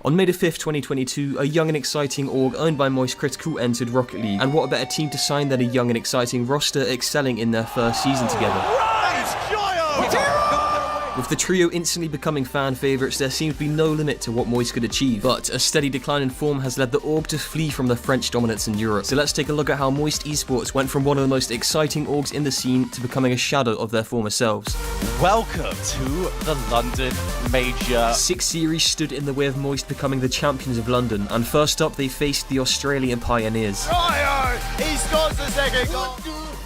On May the 5th, 2022, a young and exciting org owned by Moist Critical entered Rocket League, and what a better team to sign than a young and exciting roster excelling in their first season together. With the trio instantly becoming fan favourites, there seems to be no limit to what Moist could achieve, but a steady decline in form has led the org to flee from the French dominance in Europe. So let's take a look at how Moist Esports went from one of the most exciting orgs in the scene to becoming a shadow of their former selves. Welcome to the London Major. 6 series stood in the way of Moist becoming the champions of London, and first up they faced the Australian Pioneers. He scores the second goal.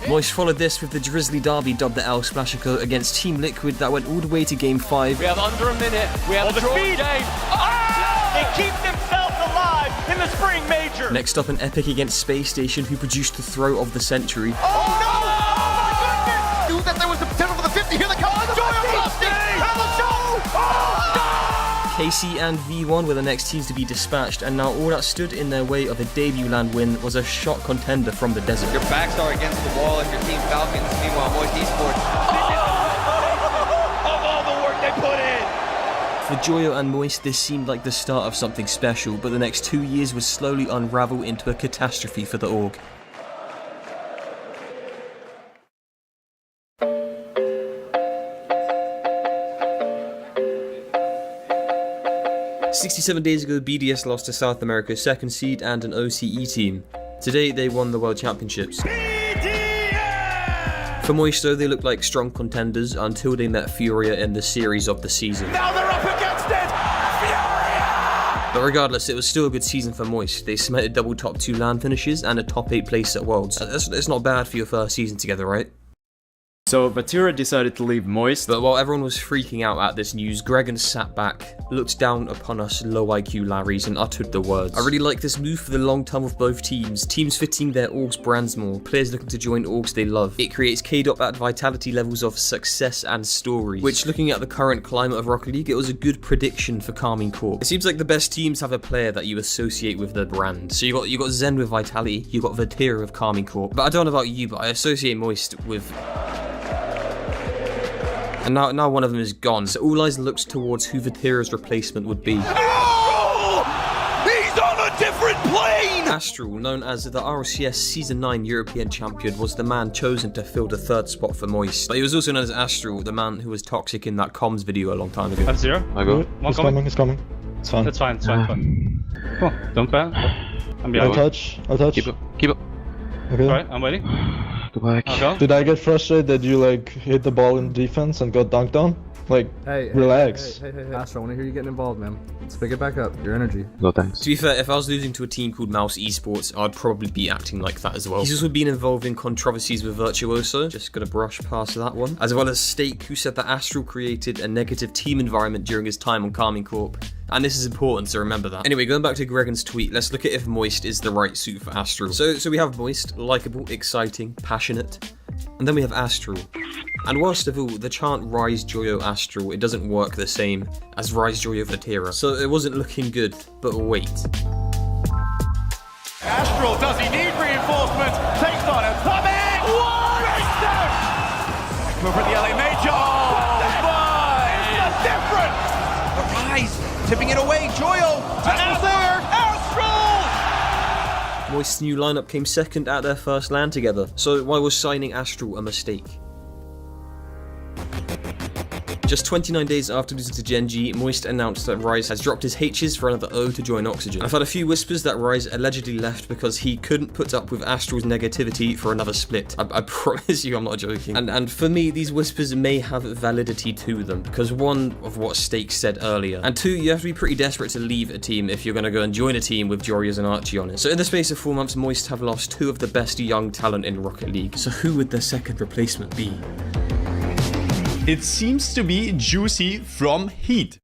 Moist followed this with the Drizzly Derby dubbed the Sp77ch against Team Liquid that went all the way to Game 5. We have under a minute. We have the speed game. They keep themselves alive in the Spring Major. Next up, an epic against Sp77ch, who produced the throw of the century. Oh no! Oh my goodness! Knew that there was the potential for the 50. Here they come. The 50! And the show! Oh! KC and V1 were the next teams to be dispatched, and now all that stood in their way of a debut land win was a shot contender from the desert. Your backs are against the wall if your Team Falcons. Meanwhile, Moist Esports. Of all the work they put in! For Joyo and Moist, this seemed like the start of something special, but the next 2 years would slowly unravel into a catastrophe for the org. "67 days ago, BDS lost to South America's second seed and an OCE team. Today, they won the World Championships. For Moist, though, they looked like strong contenders until they met Furia in the series of the season. Now they're up against it! Furia! But regardless, it was still a good season for Moist. They cemented double top 2 LAN finishes and a top 8 place at Worlds. That's not bad for your first season together, right? So Vatira decided to leave Moist. But while everyone was freaking out at this news, Gregan sat back, looked down upon us low IQ Larrys and uttered the words. I really like this move for the long term of both teams. Teams fitting their orgs brands more, players looking to join orgs they love. It creates K-Dot at vitality levels of success and stories, which, looking at the current climate of Rocket League, it was a good prediction for Carmine Corp. It seems like the best teams have a player that you associate with the brand. So you got Zen with Vitality, you got Vatira with Carmine Corp. But I don't know about you, but I associate Moist with... And now one of them is gone, so all eyes looked towards who Vatira's replacement would be. Oh! He's on a different plane! Astral, known as the RLCS Season 9 European Champion, was the man chosen to fill the 3rd spot for Moist. But he was also known as Astral, the man who was toxic in that comms video a long time ago. Have zero. I go. One coming. He's coming. It's fine. That's fine, it's fine. Cool. Don't ban. I'm behind. I'll touch. Keep up. Okay. Alright, I'm waiting. Go back. I'll go. Did I get frustrated that you like hit the ball in defense and got dunked on? Like, relax. Hey, Astro, I want to hear you getting involved, man. Let's pick it back up. Your energy. No thanks. To be fair, if I was losing to a team called Mouse Esports, I'd probably be acting like that as well. He's also been involved in controversies with Virtuoso, just gonna brush past that one, as well as Stake, who said that Astral created a negative team environment during his time on Carmine Corp. And this is important, so remember that. Anyway, going back to Gregan's tweet, let's look at if Moist is the right suit for Astral. So we have Moist, likeable, exciting, passionate, and then we have Astral. And worst of all, the chant Rise Joyo Astral, it doesn't work the same as Rise Joyo Vatira, so it wasn't looking good, but wait. Astral, does he need reinforcements? Takes on him. Coming! What? Come for the LA Major. Oh, my! It's different! The Rise, tipping it away. Joyo. Astral's there! Astral! Moist's new lineup came second at their first LAN together, so why was signing Astral a mistake? Just 29 days after losing to Gen G, Moist announced that Rise has dropped his H's for another O to join Oxygen. I've had a few whispers that Rise allegedly left because he couldn't put up with Astral's negativity for another split. I promise you I'm not joking. And for me, these whispers may have validity to them, because one, of what Stake said earlier, and two, you have to be pretty desperate to leave a team if you're going to go and join a team with Jorius and Archie on it. So in the space of 4 months, Moist have lost 2 of the best young talent in Rocket League. So who would their second replacement be? It seems to be Juicy from Heat.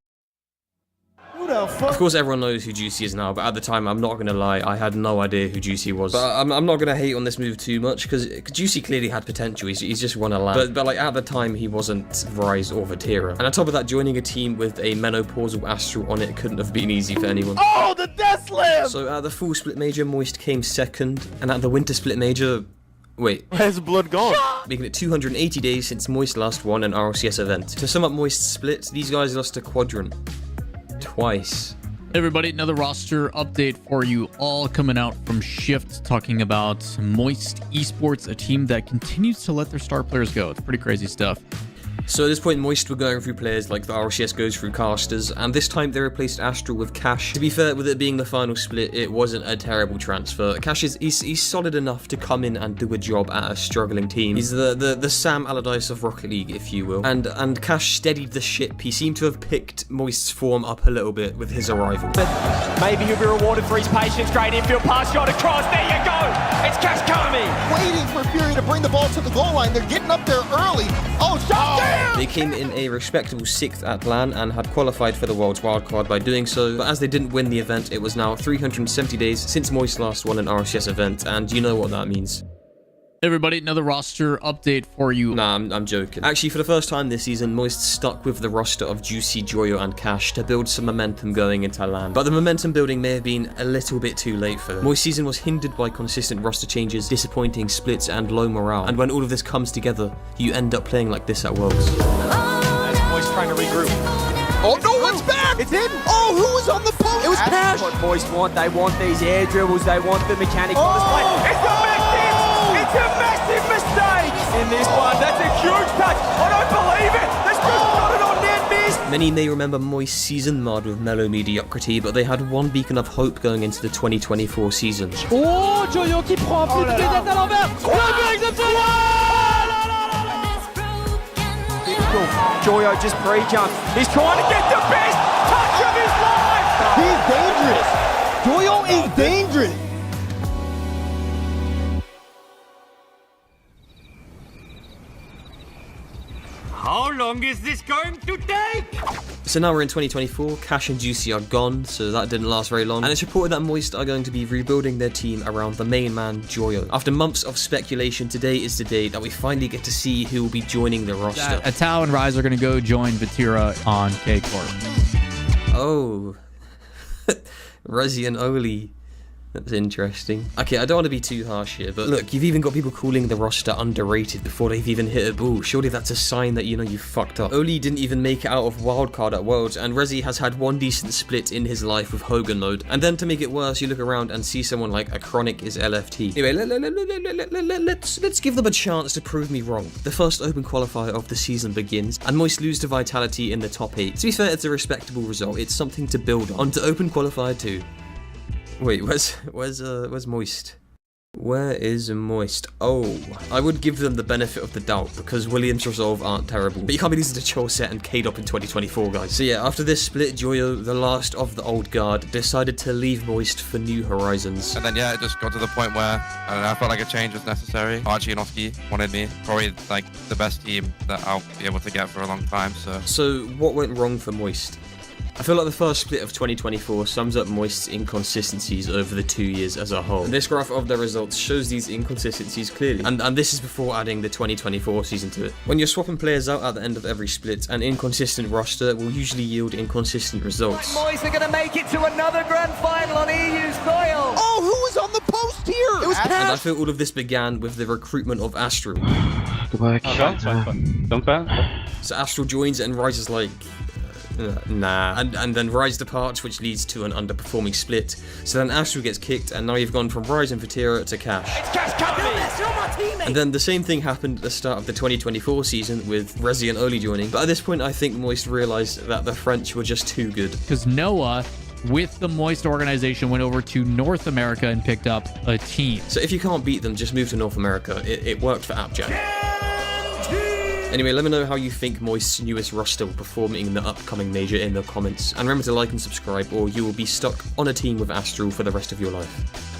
Of course everyone knows who Juicy is now, but at the time, I'm not gonna lie, I had no idea who Juicy was. But I'm not gonna hate on this move too much, because Juicy clearly had potential, he's just won a LAN. But like at the time, he wasn't Rise or Vatira. And on top of that, joining a team with a menopausal Astral on it couldn't have been easy for anyone. Oh, the Death Slam! So at the full split major, Moist came second, and at the winter split major, wait. Where's the blood gone? Making it 280 days since Moist last won an RLCS event. To sum up Moist's split, these guys lost a quadrant. Twice. Everybody, another roster update for you all coming out from Shift, talking about Moist Esports, a team that continues to let their star players go. It's pretty crazy stuff. So at this point, Moist were going through players like the RCS goes through casters, and this time they replaced Astral with Cash. To be fair, with it being the final split, it wasn't a terrible transfer. Cash he's solid enough to come in and do a job at a struggling team. He's the Sam Allardyce of Rocket League, if you will. And Cash steadied the ship. He seemed to have picked Moist's form up a little bit with his arrival. Maybe he'll be rewarded for his patience. Great infield pass, shot across. There you go. It's Cash Kami. Waiting for Fury to bring the ball to the goal line. They're getting up there early. Oh, shot there! They came in a respectable 6th at LAN and had qualified for the World's Wildcard by doing so, but as they didn't win the event, it was now 370 days since Moist last won an RCS event, and you know what that means. Everybody, another roster update for you. Nah, I'm joking. Actually, for the first time this season, Moist stuck with the roster of Juicy, Joyo, and Cash to build some momentum going into LAN. But the momentum building may have been a little bit too late for them. Moist season was hindered by consistent roster changes, disappointing splits, and low morale. And when all of this comes together, you end up playing like this at Worlds. Moist trying to regroup. Oh, no, it's back! It's in! Oh, who was on the post? It was Cash! What Moist want. They want these air dribbles. They want the mechanics on display. It's a massive! It's a massive mistake in this one. That's a huge touch. I don't believe it. That's just not it on net, miss. Many may remember Moist season marred with mellow mediocrity, but they had one beacon of hope going into the 2024 season. Oh, Joyo qui prend un peu de tête à l'envers. Joyo just pre-jumps. He's trying to get the best touch of his life. He's dangerous. Joyo is dangerous. How long is this going to take? So now we're in 2024, Cash and Juicy are gone, so that didn't last very long, and it's reported that Moist are going to be rebuilding their team around the main man, Joyo. After months of speculation, today is the day that we finally get to see who will be joining the roster. Atao and Rise are going to go join Vatira on K-Corp. Oh. Resi and Oli. That's interesting. Okay, I don't want to be too harsh here, but look, you've even got people calling the roster underrated before they've even hit a ball. Surely that's a sign that, you know, you fucked up. Oli didn't even make it out of wildcard at Worlds, and Resi has had one decent split in his life with Hogan mode. And then to make it worse, you look around and see someone like a Chronic is LFT. Anyway, let's give them a chance to prove me wrong. The first open qualifier of the season begins, and Moist lose to Vitality in the top 8. To be fair, it's a respectable result. It's something to build on. On to open qualifier 2. Wait, where's Moist? Where is Moist? Oh, I would give them the benefit of the doubt because Williams Resolve aren't terrible. But you can't be losing to Chorset and K-Dop in 2024, guys. So yeah, after this split, Joyo, the last of the old guard, decided to leave Moist for new horizons. And then, yeah, it just got to the point where, I don't know, I felt like a change was necessary. Archie and Oski wanted me. Probably, like, the best team that I'll be able to get for a long time, so... So, what went wrong for Moist? I feel like the first split of 2024 sums up Moist's inconsistencies over the 2 years as a whole. And this graph of their results shows these inconsistencies clearly, and this is before adding the 2024 season to it. When you're swapping players out at the end of every split, an inconsistent roster will usually yield inconsistent results. Moist are going to make it to another grand final on EU soil. Oh, who was on the post here? It was Cash. And I feel all of this began with the recruitment of Astral. Don't ban. So Astral joins and Rise is like... nah. And then Rise departs, which leads to an underperforming split. So then Astral gets kicked, and now you've gone from Rise and Vatira to Cash. It's Cash Company! And then the same thing happened at the start of the 2024 season with Resi and Oli joining. But at this point, I think Moist realised that the French were just too good. Because Noah, with the Moist organization, went over to North America and picked up a team. So if you can't beat them, just move to North America. It worked for Appjack. Anyway, let me know how you think Moist's newest roster will perform in the upcoming major in the comments. And remember to like and subscribe, or you will be stuck on a team with Astral for the rest of your life.